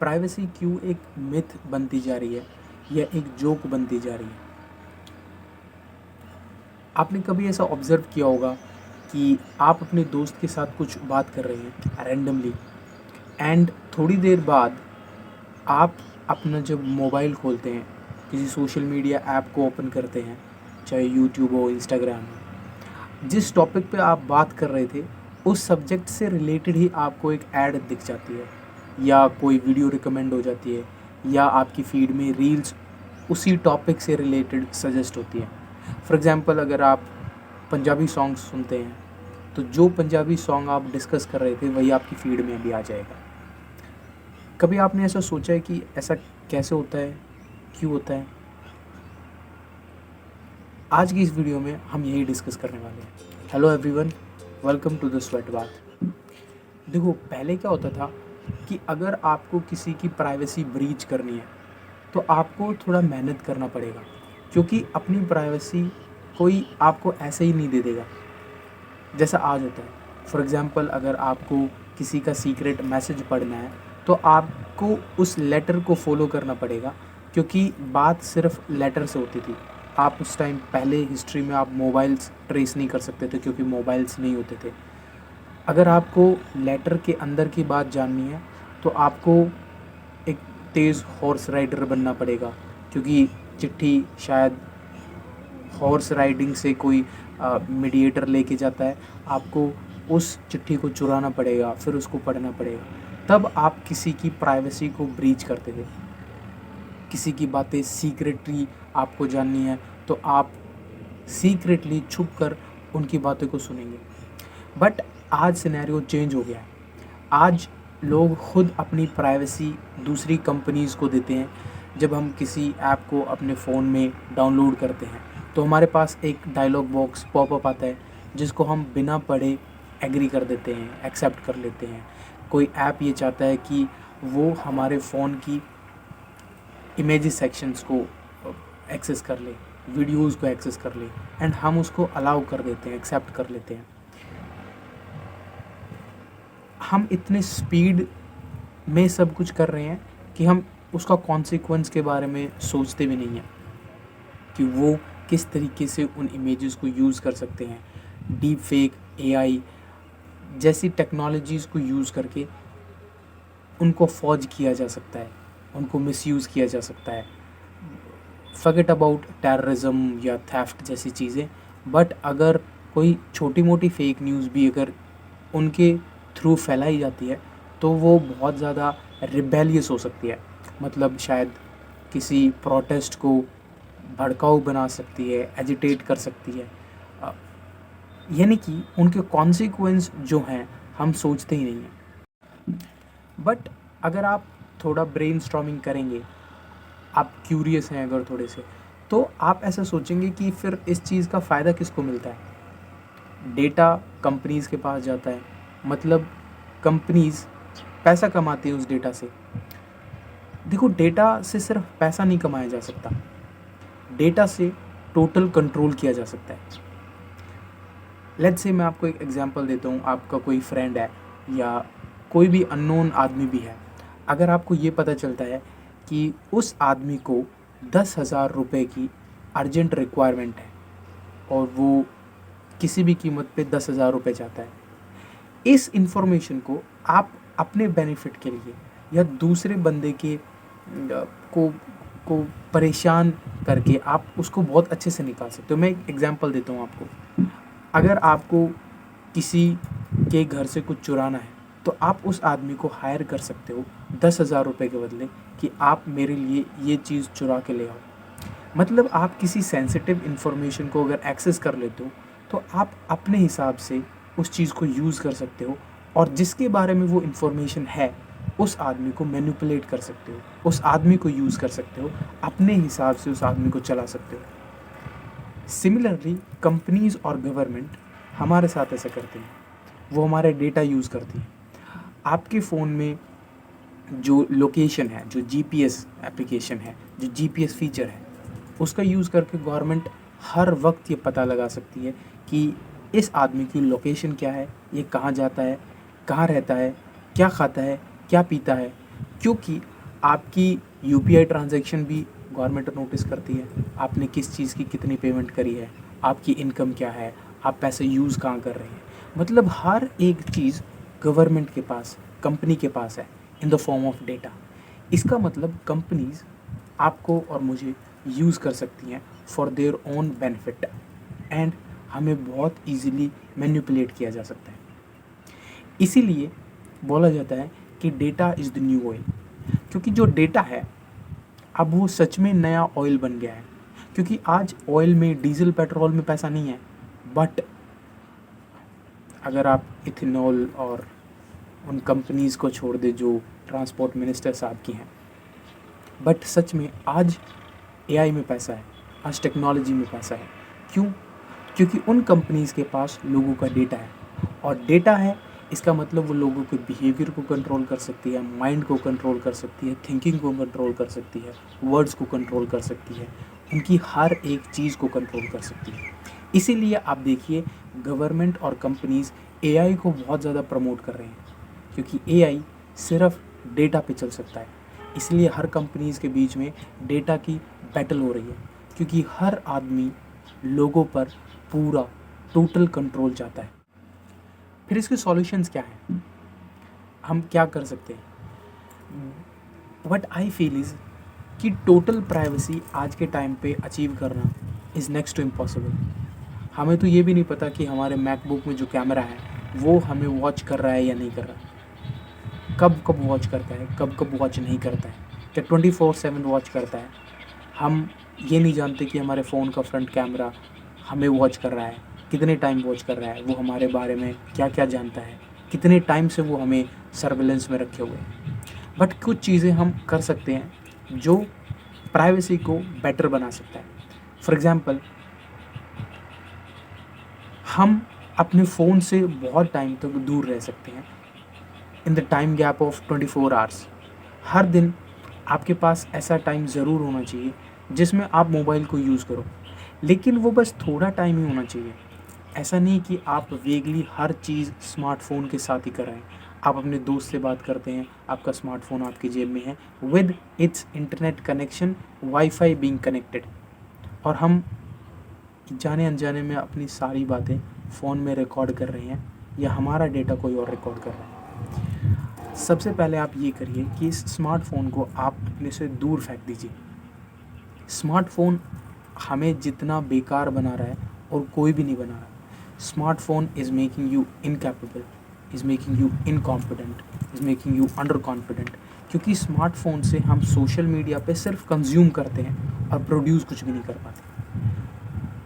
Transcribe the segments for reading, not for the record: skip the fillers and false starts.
Privacy क्यों एक myth बनती जा रही है या एक जोक बनती जा रही है। आपने कभी ऐसा ऑब्ज़र्व किया होगा कि आप अपने दोस्त के साथ कुछ बात कर रहे हैं रैंडमली एंड थोड़ी देर बाद आप अपना जब मोबाइल खोलते हैं, किसी सोशल मीडिया ऐप को ओपन करते हैं, चाहे यूट्यूब हो, इंस्टाग्राम हो, जिस टॉपिक पे आप बात कर रहे थे उस सब्जेक्ट से रिलेटेड ही आपको एक ऐड दिख जाती है या कोई वीडियो रिकमेंड हो जाती है या आपकी फीड में रील्स उसी टॉपिक से रिलेटेड सजेस्ट होती है। फॉर एग्ज़ाम्पल, अगर आप पंजाबी सॉन्ग्स सुनते हैं तो जो पंजाबी सॉन्ग आप डिस्कस कर रहे थे वही आपकी फीड में भी आ जाएगा। कभी आपने ऐसा सोचा है कि ऐसा कैसे होता है, क्यों होता है? आज की इस वीडियो में हम यही डिस्कस करने वाले हैं। Hello everyone, welcome to the sweat bath. देखो, पहले क्या होता था कि अगर आपको किसी की प्राइवेसी ब्रीच करनी है तो आपको थोड़ा मेहनत करना पड़ेगा, क्योंकि अपनी प्राइवेसी कोई आपको ऐसे ही नहीं दे देगा जैसा आज होता है। फॉर एग्ज़ाम्पल, अगर आपको किसी का सीक्रेट मैसेज पढ़ना है तो आपको उस लेटर को फॉलो करना पड़ेगा, क्योंकि बात सिर्फ लेटर से होती थी। आप उस टाइम पहले हिस्ट्री में आप मोबाइल्स ट्रेस नहीं कर सकते थे, क्योंकि मोबाइल्स नहीं होते थे। अगर आपको लेटर के अंदर की बात जाननी है तो आपको एक तेज़ हॉर्स राइडर बनना पड़ेगा, क्योंकि चिट्ठी शायद हॉर्स राइडिंग से कोई मीडिएटर लेके जाता है। आपको उस चिट्ठी को चुराना पड़ेगा, फिर उसको पढ़ना पड़ेगा, तब आप किसी की प्राइवेसी को ब्रीच करते थे। किसी की बातें सीक्रेटली आपको जाननी है तो आप सीक्रेटली छुप कर उनकी बातों को सुनेंगे। बट आज सिनेरियो चेंज हो गया है। आज लोग खुद अपनी प्राइवेसी दूसरी कंपनीज़ को देते हैं। जब हम किसी ऐप को अपने फ़ोन में डाउनलोड करते हैं तो हमारे पास एक डायलॉग बॉक्स पॉपअप आता है, जिसको हम बिना पढ़े एग्री कर देते हैं, एक्सेप्ट कर लेते हैं। कोई ऐप ये चाहता है कि वो हमारे फ़ोन की इमेजेस सेक्शंस को एक्सेस कर ले, वीडियोज़ को एक्सेस कर ले, एंड हम उसको अलाउ कर देते हैं, एक्सेप्ट कर लेते हैं। हम इतने स्पीड में सब कुछ कर रहे हैं कि हम उसका कॉन्सिक्वेंस के बारे में सोचते भी नहीं हैं कि वो किस तरीके से उन इमेजेस को यूज़ कर सकते हैं। डीप फेक, एआई जैसी टेक्नोलॉजीज़ को यूज़ करके उनको फॉर्ज किया जा सकता है, उनको मिसयूज़ किया जा सकता है। फॉरगेट अबाउट टेररिज्म या थेफ्ट जैसी चीज़ें, बट अगर कोई छोटी मोटी फेक न्यूज़ भी अगर उनके थ्रू फैलाई जाती है तो वो बहुत ज़्यादा रिबेलियस हो सकती है। मतलब शायद किसी प्रोटेस्ट को भड़काऊ बना सकती है, एजिटेट कर सकती है। यानी कि उनके कॉन्सिक्वेंस जो हैं हम सोचते ही नहीं हैं। बट अगर आप थोड़ा ब्रेनस्टॉर्मिंग करेंगे, आप क्यूरियस हैं अगर थोड़े से, तो आप ऐसा सोचेंगे कि फिर इस चीज़ का फ़ायदा किसको मिलता है। डेटा कंपनीज़ के पास जाता है, मतलब कंपनीज़ पैसा कमाती है उस डेटा से। देखो, डेटा से सिर्फ पैसा नहीं कमाया जा सकता, डेटा से टोटल कंट्रोल किया जा सकता है। लेट्स से मैं आपको एक एग्जांपल देता हूँ। आपका कोई फ्रेंड है या कोई भी अननोन आदमी भी है। अगर आपको ये पता चलता है कि उस आदमी को 10,000 रुपये की अर्जेंट रिक्वायरमेंट है और वो किसी भी कीमत पे 10,000 रुपये चाहता है, इस इंफॉर्मेशन को आप अपने बेनिफिट के लिए या दूसरे बंदे के को को परेशान करके आप उसको बहुत अच्छे से निकाल सकते हो। मैं एक एग्जांपल देता हूँ आपको। अगर आपको किसी के घर से कुछ चुराना है तो आप उस आदमी को हायर कर सकते हो 10,000 रुपये के बदले कि आप मेरे लिए ये चीज़ चुरा के ले आओ। मतलब आप किसी सेंसिटिव इन्फॉर्मेशन को अगर एक्सेस कर लेते हो तो आप अपने हिसाब से उस चीज़ को यूज़ कर सकते हो, और जिसके बारे में वो इन्फॉर्मेशन है उस आदमी को मैनिपुलेट कर सकते हो, उस आदमी को यूज़ कर सकते हो, अपने हिसाब से उस आदमी को चला सकते हो। सिमिलरली कंपनीज़ और गवर्नमेंट हमारे साथ ऐसा करते हैं, वो हमारे डेटा यूज़ करती है। आपके फ़ोन में जो लोकेशन है, जो जीपीएस एप्लीकेशन है, जो जीपीएस फीचर है, उसका यूज़ करके गवर्नमेंट हर वक्त ये पता लगा सकती है कि इस आदमी की लोकेशन क्या है, ये कहाँ जाता है, कहाँ रहता है, क्या खाता है, क्या पीता है, क्योंकि आपकी यूपीआई ट्रांजैक्शन भी गवर्नमेंट नोटिस करती है, आपने किस चीज़ की कितनी पेमेंट करी है, आपकी इनकम क्या है, आप पैसे यूज़ कहाँ कर रहे हैं। मतलब हर एक चीज़ गवर्नमेंट के पास, कंपनी के पास है in the form of data. इसका मतलब कंपनीज आपको और मुझे यूज़ कर सकती हैं for their own benefit and हमें बहुत इजीली मैनिपुलेट किया जा सकता है। इसीलिए बोला जाता है कि data is the new oil, क्योंकि जो डेटा है अब वो सच में नया ऑयल बन गया है। क्योंकि आज ऑयल में, डीजल पेट्रोल में पैसा नहीं है, बट अगर आप इथेनॉल और उन कंपनीज़ को छोड़ दे जो ट्रांसपोर्ट मिनिस्टर साहब की हैं, बट सच में आज एआई में पैसा है, आज टेक्नोलॉजी में पैसा है। क्यों? क्योंकि उन कंपनीज़ के पास लोगों का डेटा है, और डेटा है इसका मतलब वो लोगों के बिहेवियर को कंट्रोल कर सकती है, माइंड को कंट्रोल कर सकती है, थिंकिंग को कंट्रोल कर सकती है, वर्ड्स को कंट्रोल कर सकती है, उनकी हर एक चीज़ को कंट्रोल कर सकती है। इसीलिए आप देखिए गवर्नमेंट और कंपनीज़ एआई को बहुत ज़्यादा प्रमोट कर रहे हैं, क्योंकि एआई सिर्फ डेटा पे चल सकता है। इसलिए हर कंपनीज़ के बीच में डेटा की बैटल हो रही है, क्योंकि हर आदमी लोगों पर पूरा टोटल कंट्रोल चाहता है। फिर इसके सॉल्यूशंस क्या हैं, हम क्या कर सकते हैं? व्हाट आई फील इज़ कि टोटल प्राइवेसी आज के टाइम पे अचीव करना इज़ नेक्स्ट टू इम्पॉसिबल। हमें तो ये भी नहीं पता कि हमारे मैकबुक में जो कैमरा है वो हमें वॉच कर रहा है या नहीं कर रहा है, कब कब वॉच करता है, कब कब वॉच नहीं करता है, क्या 24/7 वॉच करता है। हम ये नहीं जानते कि हमारे फ़ोन का फ्रंट कैमरा हमें वॉच कर रहा है, कितने टाइम वॉच कर रहा है, वो हमारे बारे में क्या क्या जानता है, कितने टाइम से वो हमें सर्विलेंस में रखे हुए हैं। बट कुछ चीज़ें हम कर सकते हैं जो प्राइवेसी को बेटर बना सकता है। फॉर एग्ज़ाम्पल, हम अपने फ़ोन से बहुत टाइम तक दूर रह सकते हैं in the time gap of 24 hours. हर दिन आपके पास ऐसा टाइम ज़रूर होना चाहिए जिसमें आप मोबाइल को यूज़ करो, लेकिन वो बस थोड़ा टाइम ही होना चाहिए। ऐसा नहीं कि आप वेगली हर चीज़ स्मार्टफ़ोन के साथ ही कर रहे हैं। आप अपने दोस्त से बात करते हैं, आपका स्मार्टफ़ोन आपकी जेब में है with its internet connection, wifi being connected, और हम जाने अनजाने में अपनी सारी बातें फ़ोन में रिकॉर्ड कर रहे हैं या हमारा डेटा कोई और रिकॉर्ड कर रहा है। सबसे पहले आप ये करिए कि इस स्मार्टफ़ोन को आप अपने से दूर फेंक दीजिए। स्मार्टफ़ोन हमें जितना बेकार बना रहा है और कोई भी नहीं बना रहा। Smartphone is making you incapable, is making you incompetent, is making you under confident, क्योंकि स्मार्टफ़ोन से हम सोशल मीडिया पे सिर्फ कंज्यूम करते हैं और प्रोड्यूस कुछ भी नहीं कर पाते।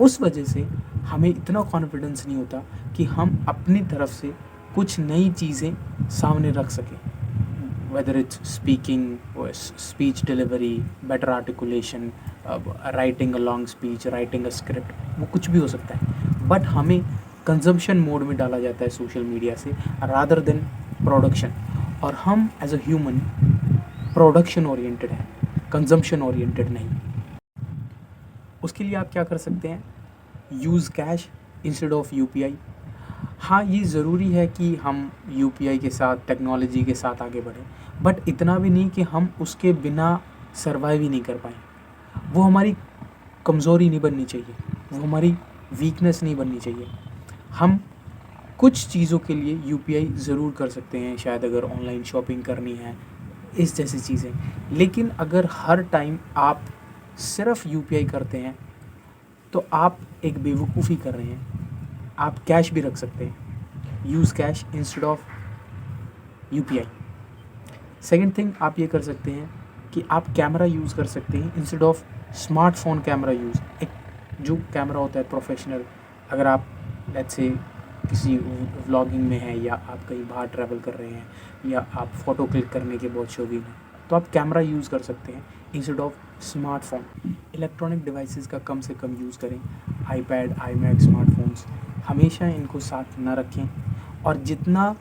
उस वजह से हमें इतना कॉन्फिडेंस नहीं होता कि हम अपनी तरफ से कुछ नई चीज़ें सामने रख सकें, whether it's speaking, speech delivery, better articulation, writing a long speech, writing a script, वो कुछ भी हो सकता है। बट हमें कंजम्पशन मोड में डाला जाता है सोशल मीडिया से रादर देन प्रोडक्शन, और हम as a human production oriented है, कंजम्पशन ओरिएंटेड नहीं। उसके लिए आप क्या कर सकते हैं? Use cash instead of UPI. हाँ, ये ज़रूरी है कि हम यूपीआई के साथ, टेक्नोलॉजी के साथ आगे बढ़ें, बट इतना भी नहीं कि हम उसके बिना सर्वाइव ही नहीं कर पाएँ। वो हमारी कमज़ोरी नहीं बननी चाहिए, वो हमारी वीकनेस नहीं बननी चाहिए। हम कुछ चीज़ों के लिए यूपीआई ज़रूर कर सकते हैं, शायद अगर ऑनलाइन शॉपिंग करनी है, इस जैसी चीज़ें। लेकिन अगर हर टाइम आप सिर्फ यूपीआई करते हैं तो आप एक बेवकूफ़ी कर रहे हैं। आप कैश भी रख सकते हैं, use cash instead of UPI. Second thing आप ये कर सकते हैं कि आप कैमरा यूज़ कर सकते हैं instead of smartphone camera use. एक जो कैमरा होता है प्रोफेशनल, अगर आप लेट्स से किसी व्लॉगिंग में हैं या आप कहीं बाहर ट्रैवल कर रहे हैं या आप फ़ोटो क्लिक करने के बहुत शौकीन हैं, तो आप कैमरा यूज़ कर सकते हैं instead of smartphone. Electronic devices का कम से कम यूज़ करें। आईपैड, आईमैक, स्मार्टफोन्स हमेशा इनको साथ ना रखें, और जितना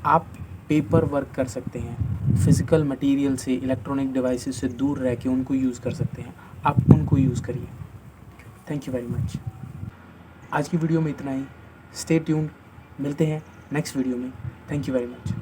आप पेपर वर्क कर सकते हैं, फिज़िकल मटेरियल से, इलेक्ट्रॉनिक डिवाइसेस से दूर रह के उनको यूज़ कर सकते हैं, आप उनको यूज़ करिए। Thank you very much. आज की वीडियो में इतना ही। स्टे ट्यून्ड, मिलते हैं नेक्स्ट वीडियो में। Thank you very much.